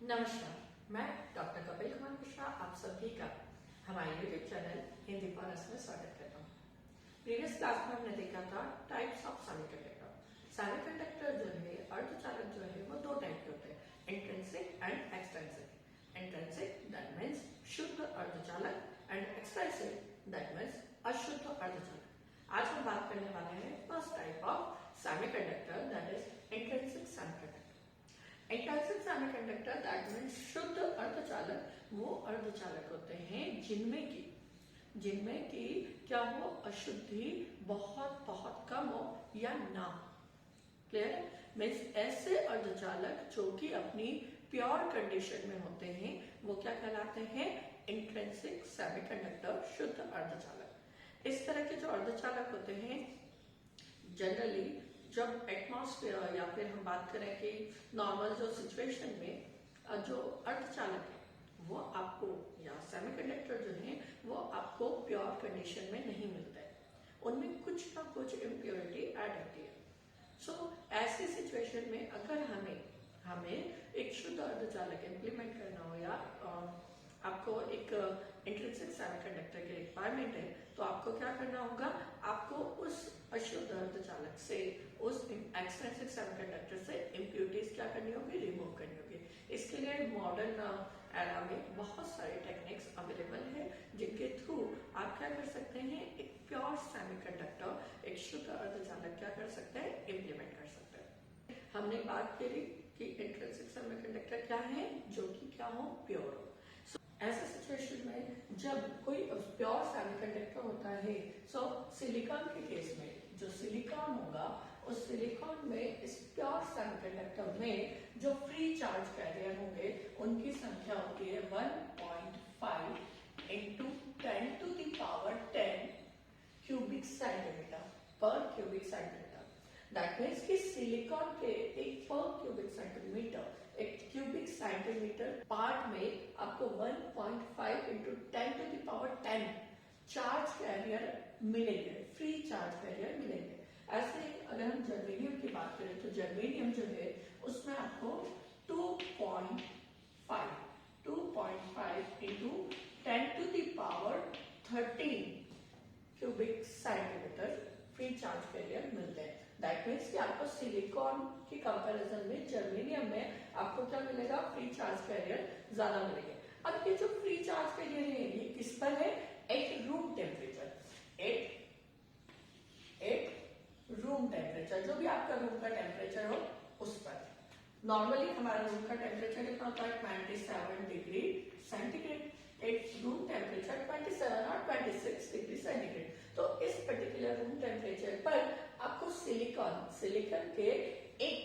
नमस्कार, मैं डॉक्टर कपिल कुमार मिश्रा आप सभी का हमारे YouTube चैनल हिंदी फॉरस में स्वागत करता हूँ। प्रीवियस क्लास में हमने देखा था टाइप्स ऑफ सेमीकंडक्टर। सेमीकंडक्टर जो है, अर्धचालक जो है वो दो टाइप के होते हैं, intrinsic and extrinsic. Intrinsic that means शुद्ध अर्धचालक एंड एक्सट्रिंसिक दैट मीन्स अशुद्ध अर्धचालक। आज हम बात करने वाले हैं first type of semiconductor that is intrinsic semiconductor. Intrinsic semiconductor that means शुद्ध अर्धचालक वो अर्धचालक होते हैं जिनमें की क्या हो, अशुद्धि बहुत बहुत कम हो या ना हो। क्लियर? मीन्स ऐसे अर्धचालक जो कि अपनी प्योर कंडीशन में होते हैं वो क्या कहलाते हैं, इंट्रिंसिक सेमीकंडक्टर, शुद्ध अर्धचालक। इस तरह के जो अर्धचालक होते हैं जनरली जब एटमॉस्फेयर या फिर हम बात करें कि नॉर्मल जो सिचुएशन में जो अर्धचालक है वो आपको या सेमीकंडक्टर जो है वो आपको प्योर कंडीशन में नहीं मिलता है, उनमें कुछ ना कुछ इम्प्योरिटी ऐड होती है। सो ऐसी सिचुएशन में अगर हमें एक शुद्ध अर्धचालक इम्प्लीमेंट करना हो या आपको एक इंट्रिंसिक सेमीकंडक्टर की रिक्वायरमेंट है तो आपको क्या करना होगा, आपको उस अशुद्ध अर्धचालक से, उस एक्सट्रिंसिक सेमीकंडक्टर से इम्प्योरिटीज क्या करनी होगी, रिमूव करनी होगी। इसके लिए मॉडर्न एरा में बहुत सारे टेक्निक्स अवेलेबल है जिनके थ्रू आप क्या कर सकते हैं, एक प्योर सेमीकंडक्टर, एक शुद्ध अर्धचालक क्या कर सकते हैं, इम्प्लीमेंट कर सकते हैं। हमने बात करी कि इंट्रिंसिक सेमीकंडक्टर क्या है, जो कि क्या हो, प्योर हो। ऐसे सिचुएशन में जब कोई प्योर सेमीकंडक्टर होता है, सो सिलिकॉन के केस में जो सिलिकॉन होगा उस सिलिकॉन में इस प्योर सेमीकंडक्टर में जो फ्री चार्ज कैरियर होंगे उनकी संख्या होती है 1.5 into 10 to the power 10 cubic centimetre पर क्यूबिक सेंटीमीटर। दैट मीन्स कि सिलिकॉन के एक पर क्यूबिक सेंटीमीटर, एक क्यूबिक सेंटीमीटर पार्ट में आपको 1.5 into 10 to the power 10 charge carrier मिलेंगे, फ्री चार्ज कैरियर मिलेंगे। ऐसे अगर हम जर्मेनियम की बात करें तो जर्मेनियम जो है उसमें आपको 2.5 into 10 to the power 13 cubic centimetre free charge carrier मिलते हैं। दैट मीन्स कि आपको सिलिकॉन की कंपैरिजन में जर्मेनियम में आपको क्या मिलेगा, फ्री चार्ज कैरियर ज्यादा मिलेंगे। अब ये जो फ्री चार्ज कैरियर है ये किस पर है, एक रूम टेम्परेचर, एक रूम टेम्परेचर, जो भी आपका रूम का टेम्परेचर हो उस पर। नॉर्मली हमारा रूम का टेम्परेचर कितना होता है, 27 डिग्री सेंटीग्रेड। एक रूम टेम्परेचर 27 और 26 डिग्री सेंटीग्रेड। तो इस पर्टिकुलर रूम टेम्परेचर पर आपको सिलिकॉन के एक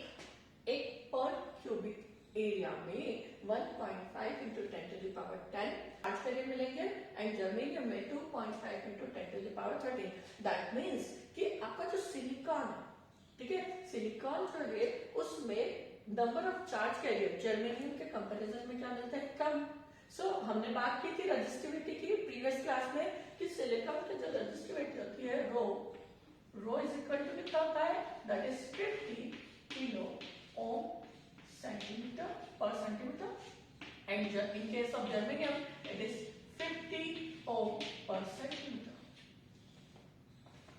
पर क्यूबिक एरिया में 1.5 into 10 to the power 10 charge carrier मिलेंगे एंड जर्मेनियम में 2.5 into 10 to the power 13। That means कि आपका जो सिलिकॉन है, ठीक है, सिलिकॉन जो है उसमें number of charge carrier germanium के कंपैरिजन में क्या मिलता है, कम। सो हमने बात की थी रेजिस्टिविटी की प्रीवियस क्लास में कि सिलिकॉन की जो रेजिस्टिविटी होती है रो इज इक्वल टू कितना होता है, that is 50 kilo ohm centimetre पर centimetre and in case of germanium it is 50 ohm पर सेंटीमीटर।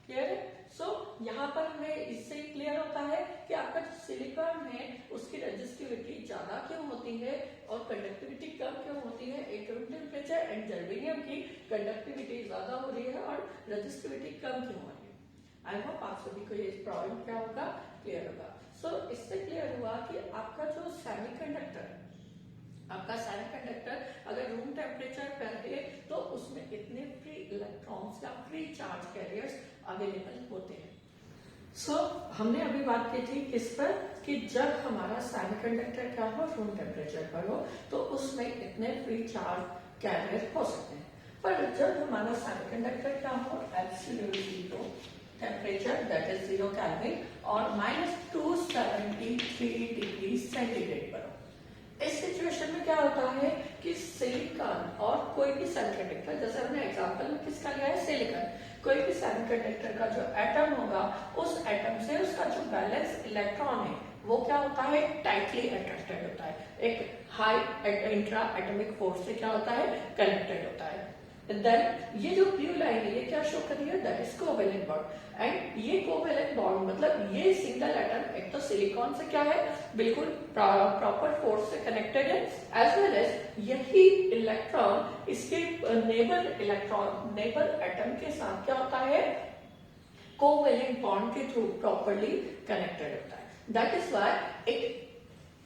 क्लियर है? सो यहाँ पर हमें इससे क्लियर होता है कि आपका जो सिलिकॉन है उसकी रेजिस्टिविटी ज्यादा क्यों होती है और कंडक्टिविटी कम क्यों होती है, एक रूम टेम्परेचर एंड जर्मेनियम की कंडक्टिविटी ज्यादा हो रही है और रेजिस्टिविटी कम क्यों हो रही है। आई होप आप सभी को ये प्रॉब्लम क्या होगा, क्लियर होगा। सो इससे क्लियर हुआ कि आपका जो सेमीकंडक्टर अगर रूम टेम्परेचर पर है तो उसमें इतने फ्री इलेक्ट्रॉन्स या फ्री चार्ज कैरियर्स अवेलेबल होते हैं। सो हमने अभी बात की थी किस पर, कि जब हमारा सेमीकंडक्टर क्या हो, रूम टेम्परेचर पर हो तो उसमें इतने फ्री चार्ज कैरियर हो सकते हैं। पर जब हमारा सेमीकंडक्टर क्या हो, absolute zero temperature that is 0 kelvin और -273 डिग्री सेंटीग्रेड पर हो। इस सिचुएशन में क्या होता है कि सिलिकॉन और कोई भी सेमीकंडक्टर, जैसे हमने एग्जांपल में किसका लिया है, सिलिकॉन, कोई भी सेमीकंडक्टर का जो एटम होगा उस एटम से उसका जो बैलेंस इलेक्ट्रॉन है वो क्या होता है, टाइटली अट्रैक्टेड होता है, एक हाई इंट्रा एटॉमिक फोर्स से क्या होता है, कनेक्टेड होता है। देन ये जो ब्लू लाइन है ये क्या शो कर रही है, that is covalent bond. And ये कोवेलेंट बॉन्ड मतलब ये सिंगल एटम एक तो सिलिकॉन से क्या है, बिल्कुल प्रॉपर फोर्स से कनेक्टेड है, एज वेल एज यही इलेक्ट्रॉन इसके नेबर एटम के साथ क्या होता है, कोवेलेंट बॉन्ड के थ्रू प्रॉपरली कनेक्टेड होता है। दैट इज व्हाई एक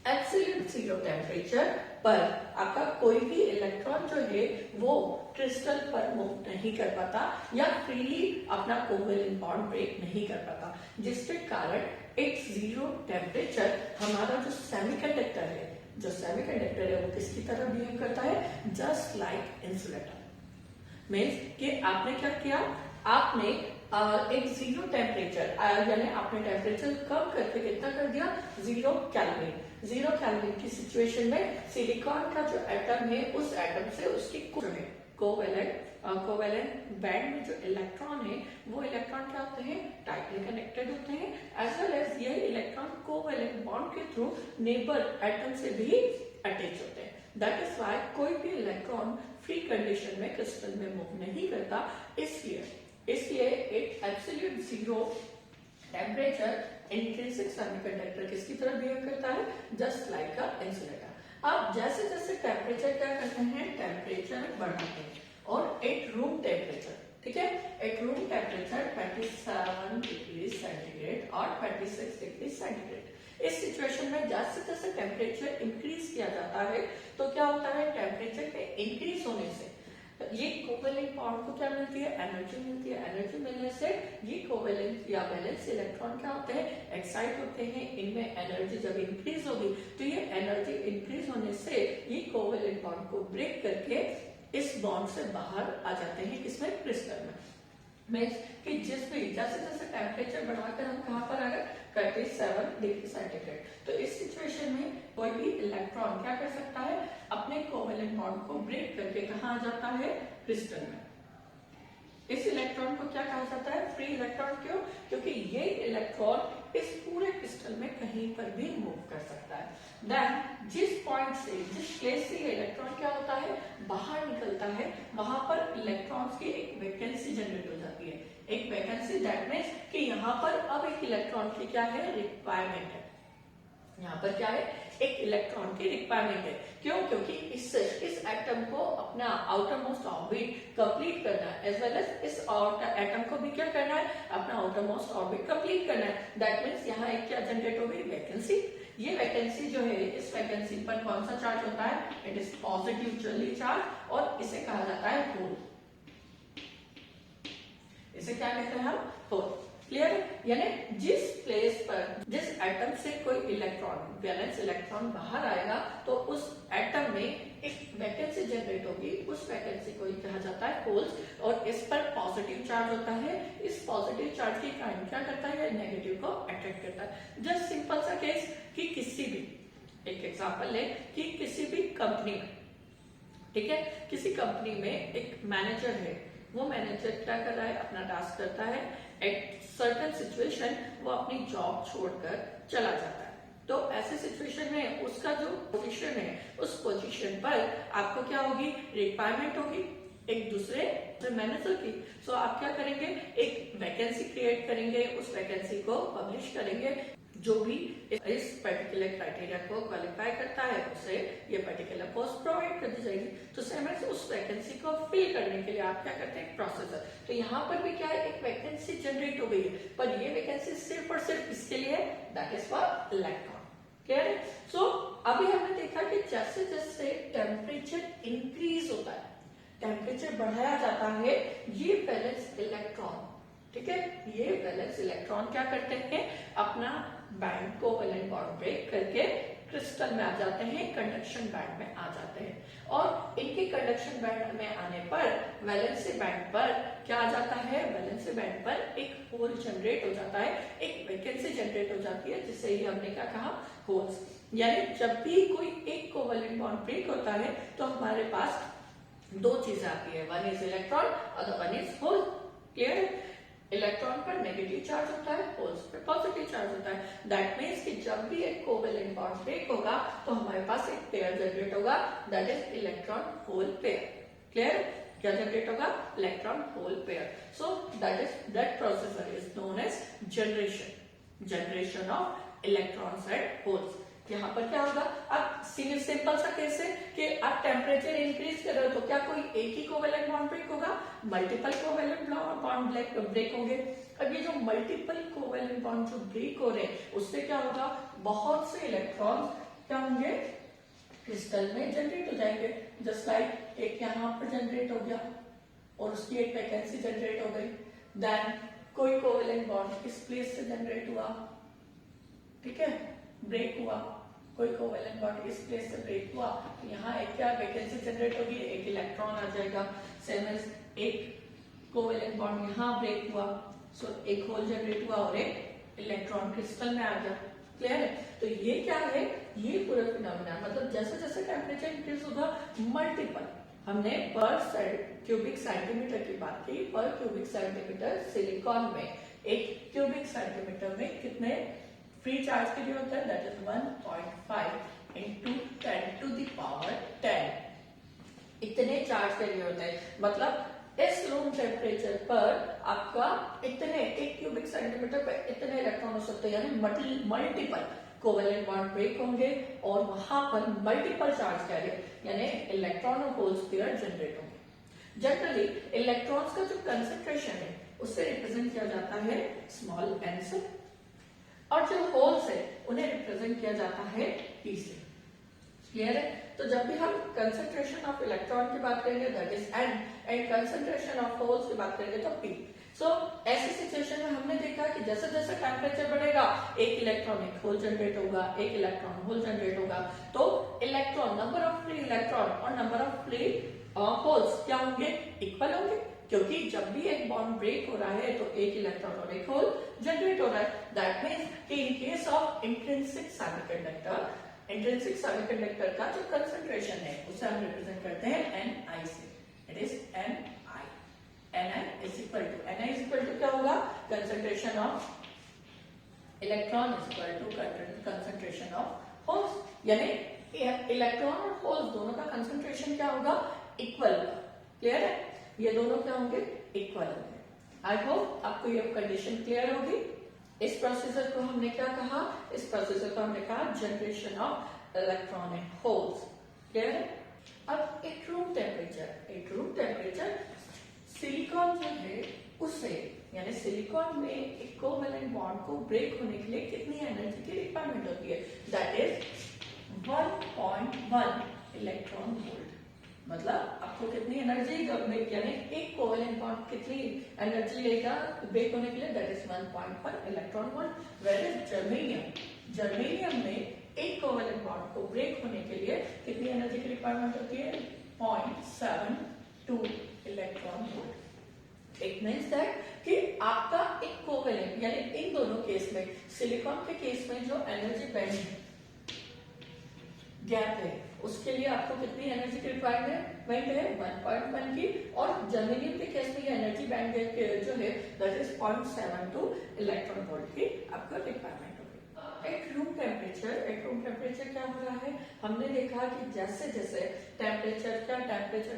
एब्सोल्यूट जीरो टेम्परेचर पर आपका कोई भी इलेक्ट्रॉन जो है वो क्रिस्टल पर मूव नहीं कर पाता या फ्रीली अपना कोवेलेंट बॉन्ड ब्रेक नहीं कर पाता, जिसके कारण एक जीरो टेम्परेचर हमारा जो सेमीकंडक्टर है वो किसकी तरह बिहेव करता है, जस्ट लाइक इंसुलेटर। मीन्स कि आपने क्या किया, आपने एक जीरो टेम्परेचर यानी आपने टेम्परेचर कम करके कितना कर दिया, 0 केल्विन। 0 केल्विन की सिचुएशन में सिलिकॉन का जो एटम है उस एटम से उसकी कोवेलेंट बैंड में जो इलेक्ट्रॉन है वो इलेक्ट्रॉन क्या होते हैं, टाइटली कनेक्टेड होते हैं, एज वेल एज ये इलेक्ट्रॉन कोवेलेंट बॉन्ड के थ्रू नेबर एटम से भी अटैच होते हैं। दैट इज व्हाई कोई भी इलेक्ट्रॉन फ्री कंडीशन में क्रिस्टल में मूव नहीं करता। इसलिए एक absolute zero temperature intrinsic semiconductor किसकी तरह बिहेव करता है, जस्ट लाइक अ इंसुलेटर। अब जैसे जैसे टेम्परेचर क्या करते हैं, टेम्परेचर बढ़ाते हैं और एक रूम टेम्परेचर, ठीक है, एक रूम टेम्परेचर 27 डिग्री सेंटीग्रेड और 26 डिग्री सेंटीग्रेड। इस सिचुएशन में जैसे जैसे टेम्परेचर इंक्रीज किया जाता है तो क्या होता है, टेम्परेचर के इंक्रीज होने से ये कोवेलेंट बॉन्ड को क्या मिलती है, एनर्जी मिलती है। एनर्जी मिलने से ये कोवेलेंट या वैलेंस इलेक्ट्रॉन क्या होते हैं, एक्साइट होते हैं। इनमें एनर्जी जब इंक्रीज होगी तो ये एनर्जी इंक्रीज होने से ये कोवेलेंट बॉन्ड को ब्रेक करके इस बॉन्ड से बाहर आ जाते हैं, किसमें, क्रिस्टल में। मीन्स कि जैसे जैसे टेम्परेचर बढ़ाकर हम कहाँ पर आ गए, 27 डिग्री सेंटीग्रेड। तो इस सिचुएशन में कोई भी इलेक्ट्रॉन क्या कर सकता है, अपने कोवेलेंट बॉन्ड को ब्रेक करके कहाँ आ जाता है, क्रिस्टल में। इस इलेक्ट्रॉन को क्या कहा जाता है, फ्री इलेक्ट्रॉन। क्यों, क्योंकि ये इलेक्ट्रॉन इस पूरे क्रिस्टल में कहीं पर भी मूव कर सकता है। देन जिस पॉइंट से, जिस प्लेस से ये इलेक्ट्रॉन क्या होता है, बाहर निकलता है, वहां पर इलेक्ट्रॉन्स की एक वैकेंसी जनरेट हो जाती है। एक वैकेंसी दैट मीन्स कि यहाँ पर अब एक इलेक्ट्रॉन की क्या है, रिक्वायरमेंट है। यहाँ पर क्या है, एक इलेक्ट्रॉन की रिक्वायरमेंट है। क्यों, क्योंकि इस एटम को अपना आउटर मोस्ट ऑर्बिट कंप्लीट करना है, एज वेल एज इस एटम को भी क्या करना है, अपना आउटर मोस्ट ऑर्बिट कंप्लीट करना है। दैट मीन्स यहाँ एक क्या जनरेट होगी, वैकेंसी। ये वैकेंसी जो है, इस वैकेंसी पर कौन सा चार्ज होता है, इट इज पॉजिटिवली चार्ज और इसे कहा जाता है होल। इसे क्या कहते हैं हम, होल। क्लियर है, यानी जिस प्लेस पर, जिस एटम से कोई इलेक्ट्रॉन, वैलेंस इलेक्ट्रॉन बाहर आएगा तो उस एटम में एक वैकेंसी जनरेट होगी, उस वैकेंसी को ही कहा जाता है होल्स। और इस पर पॉजिटिव चार्ज होता है। इस पॉजिटिव चार्ज की काइंड क्या करता है, नेगेटिव को अट्रैक्ट करता है। जस्ट सिंपल सा केस कि किसी भी, एक एग्जांपल ले कि किसी भी कंपनी में, ठीक है, किसी कंपनी में एक मैनेजर है, वो मैनेजर क्या कर रहा है, अपना टास्क करता है, एट सर्टेन सिचुएशन वो अपनी जॉब छोड़कर चला जाता है। तो ऐसे सिचुएशन में उसका जो पोजीशन है, उस पोजीशन पर आपको क्या होगी, रिक्वायरमेंट होगी एक दूसरे मैनेजर की। सो आप क्या करेंगे, एक वैकेंसी क्रिएट करेंगे, उस वैकेंसी को पब्लिश करेंगे। जो भी इस पर्टिकुलर क्राइटेरिया को क्वालिफाई करता है उसे ये पर्टिकुलर पोस्ट प्रोवाइड कर दी जाएगी। तो सेम एज उस वैकेंसी को फिल करने के लिए आप क्या करते हैं, प्रोसेसर। तो यहाँ पर भी क्या है, एक वैकेंसी जनरेट हो गई है, पर ये वैकेंसी सिर्फ और सिर्फ किसके लिए है, that is for electron. Clear है। सो अभी हमने देखा कि जैसे जैसे टेम्परेचर इंक्रीज होता है, टेम्परेचर बढ़ाया जाता है, ये वैलेंस इलेक्ट्रॉन, ठीक है, ये वैलेंस इलेक्ट्रॉन क्या करते हैं, अपना बैंड को वैलेंट बॉन्ड ब्रेक करके क्रिस्टल में आ जाते हैं, कंडक्शन बैंड में आ जाते हैं। और इनके कंडक्शन बैंड में आने पर वैलेंसी बैंड पर क्या आ जाता है, वैलेंसी बैंड पर एक होल जनरेट हो जाता है, एक वैकेंसी जनरेट हो जाती है, जिससे ही हमने क्या कहा, होल्स। यानी जब भी कोई एक कोवेलेंट बॉन्ड ब्रेक होता है तो हमारे पास दो चीजें आती है, वन इज इलेक्ट्रॉन और वन इज होल। क्लियर है। इलेक्ट्रॉन पर नेगेटिव चार्ज होता है, होल्स पर पॉजिटिव चार्ज होता है। दैट मीन्स कि जब भी एक कोवेलेंट बॉन्ड ब्रेक होगा तो हमारे पास एक पेयर जनरेट होगा, that is electron hole pair. Clear? क्या जनरेट होगा? Electron hole pair. So that process is known age generation of electrons and holes. यहाँ पर क्या होगा? अब सिंपल सा केस है कि आप टेम्परेचर इंक्रीज कर रहे हो तो क्या कोई एक ही कोवेलेंट बॉन्ड ब्रेक होगा? मल्टीपल कोवेलेंट बॉन्ड ब्रेक होंगे। अब ये जो मल्टीपल कोवेलेंट बॉन्ड जो ब्रेक हो रहे हैं उससे क्या होगा? बहुत से इलेक्ट्रॉन क्या होंगे? क्रिस्टल में जनरेट हो जाएंगे। जस्ट लाइक एक यहाँ पर जनरेट हो गया और उसकी एक वैकेंसी जनरेट हो गई। देन कोई कोवेलेंट बॉन्ड इस प्लेस से जनरेट हुआ, ठीक है, ब्रेक हुआ। कोई कोवेलेंट बॉन्ड इस प्लेस से ब्रेक हुआ तो यहाँ एक क्या वैकेंसी जनरेट होगी? एक इलेक्ट्रॉन आ जाएगा। सेम एज एक कोवेलेंट बॉन्ड यहाँ ब्रेक हुआ, सो एक होल जनरेट हुआ और एक इलेक्ट्रॉन क्रिस्टल में आ गया। क्लियर है? तो ये क्या है? ये पूरा फिनोमेना, मतलब जैसे जैसे टेम्परेचर इंक्रीज होगा मल्टीपल, हमने पर क्यूबिक सेंटीमीटर की बात की, पर क्यूबिक सेंटीमीटर सिलिकॉन में एक क्यूबिक सेंटीमीटर में कितने फ्री चार्ज के लिए होता है? That is 1.5 into 10 to the power 10 इतने चार्ज के लिए होता है। मतलब इस रूम टेम्परेचर पर आपका इतने एक क्यूबिक सेंटीमीटर पर इतने इलेक्ट्रॉन हो सकते हैं, यानी मल्टीपल कोवेलेंट बॉन्ड ब्रेक होंगे और वहां पर मल्टीपल चार्ज कैरियर यानी इलेक्ट्रॉन और होल्स पेयर जनरेट होंगे। जनरली इलेक्ट्रॉन्स का जो कंसेंट्रेशन है उससे रिप्रेजेंट किया जाता है स्मॉल एन से, और जो होल्स है उन्हें रिप्रेजेंट किया जाता है पी से। क्लियर है? तो जब भी हम कंसेंट्रेशन ऑफ इलेक्ट्रॉन की बात करेंगे that is an, and concentration of holes की बात करेंगे तो पी। सो ऐसी सिचुएशन में हमने देखा कि जैसे जैसे टेम्परेचर बढ़ेगा एक इलेक्ट्रॉन एक होल जनरेट होगा, एक इलेक्ट्रॉन होल जनरेट होगा। तो electron, number of free electron और नंबर ऑफ फ्री होल्स क्या होंगे? इक्वल होंगे, क्योंकि जब भी एक बॉन्ड ब्रेक हो रहा है तो एक इलेक्ट्रॉन और एक होल जनरेट हो रहा है। दैट मीन्स कि इन केस ऑफ इंट्रिंसिक सेमीकंडक्टर का जो कंसेंट्रेशन है उसे हम रिप्रेजेंट करते हैं Ni से। It is Ni is equal to क्या होगा? Concentration of electron is equal to concentration of holes, यानी इलेक्ट्रॉन और होल्स दोनों का कंसेंट्रेशन क्या होगा? इक्वल होगा। क्लियर है? ये दोनों क्या होंगे? इक्वल होंगे। आई होप आपको ये कंडीशन क्लियर होगी। इस प्रोसीजर को हमने क्या कहा? इस प्रोसीजर को हमने कहा generation of electron and holes. Clear है? अब एक रूम टेम्परेचर सिलिकॉन जो है उसे, यानी सिलिकॉन में एक कोवेलेंट बॉन्ड को ब्रेक होने के लिए कितनी एनर्जी की रिक्वायरमेंट होती है? That is 1.1 electron volt. मतलब आपको कितनी एनर्जी, यानी एक कोवेलेंट बॉन्ड कितनी एनर्जी लेगा ब्रेक होने के लिए? That is 1.1 electron volt. Whereas germanium में एक कोवेलेंट बॉन्ड को ब्रेक होने के लिए कितनी एनर्जी की रिक्वायरमेंट होती है? 0.72 electron volt. It means that कि आपका एक कोवेलेंट, यानी इन दोनों केस में, सिलिकॉन के केस में जो एनर्जी बैंड गैप है उसके लिए आपको कितनी एनर्जी की रिक्वायरमेंट है? 1.1 की। और जर्मेनियम के केस में ये एनर्जी बैंड गैप जो है दैट इज 0.72 इलेक्ट्रॉन वोल्ट की आपको रिक्वायरमेंट होगी। एक रूम टेम्परेचर क्या हो रहा है? हमने देखा कि जैसे जैसे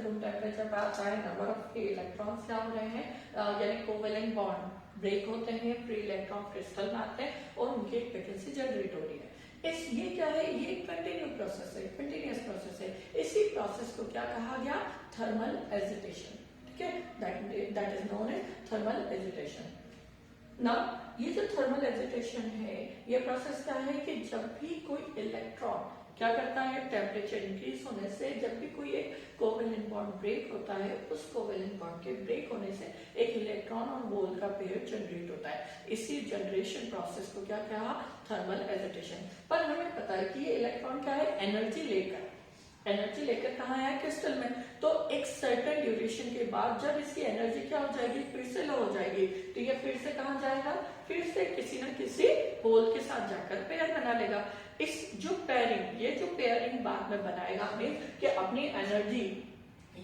रूम टेम्परेचर पर आता है, नंबर ऑफ इलेक्ट्रॉन्स क्या हो रहे हैं, यानी कोवेलेंट बॉन्ड ब्रेक होते हैं, फ्री इलेक्ट्रॉन क्रिस्टल में आते हैं और उनकी एक वैकेंसी जनरेट हो रही है। ये क्या है? ये कंटिन्यूअस प्रोसेस है। इसी प्रोसेस को क्या कहा गया? Thermal agitation. ठीक है? That is known as thermal agitation. Now ये जो थर्मल एजिटेशन है, ये प्रोसेस क्या है कि जब भी कोई इलेक्ट्रॉन क्या करता है, टेम्परेचर इंक्रीज होने से जब भी कोई एक कोवेलेंट बॉन्ड ब्रेक होता है, उस कोवेलेंट बॉन्ड के ब्रेक होने से एक इलेक्ट्रॉन और होल का पेयर जनरेट होता है। इसी जनरेशन प्रोसेस को क्या कहा? Thermal agitation. पर हमें पता है कि ये इलेक्ट्रॉन क्या है? एनर्जी लेकर कहाँ है? क्रिस्टल में। तो एक सर्टेन ड्यूरेशन के बाद जब इसकी एनर्जी क्या हो जाएगी? फिर से लो हो जाएगी, तो ये फिर से कहाँ जाएगा? फिर से किसी न किसी होल के साथ जाकर पेयर बना लेगा। ये जो पेयरिंग बाद में बनाएगा हमें कि अपनी एनर्जी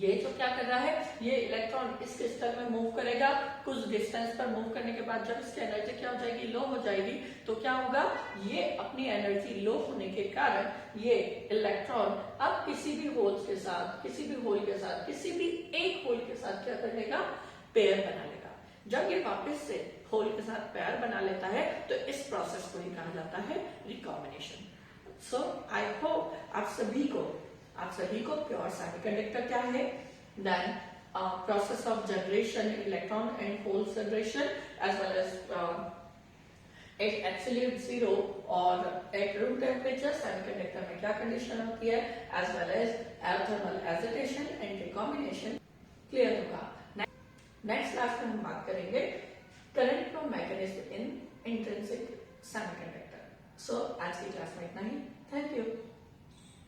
ये जो क्या कर रहा है, ये इलेक्ट्रॉन इस क्रिस्टल में मूव करेगा, कुछ डिस्टेंस पर मूव करने के बाद जब इसकी एनर्जी क्या हो जाएगी, लो हो जाएगी, तो क्या होगा, ये अपनी एनर्जी लो होने के कारण ये इलेक्ट्रॉन अब किसी भी होल के साथ, किसी भी होल के साथ, किसी भी एक होल के साथ क्या कर लेगा, पेयर बना लेगा। जब ये वापस से होल के साथ पेयर बना लेता है तो इस प्रोसेस को ही कहा जाता है रिकॉम्बिनेशन। सो आई होप आप सभी को प्योर सेमीकंडक्टर क्या है, then process of generation electron and hole generation as well as at absolute zero और एट रूम टेम्परेचर सेमीकंडक्टर में क्या कंडीशन होती है, as well as thermal agitation and recombination clear होगा। नेक्स्ट क्लास में हम बात करेंगे current flow mechanism in intrinsic semiconductor. So आज की क्लास में इतना ही। Thank you.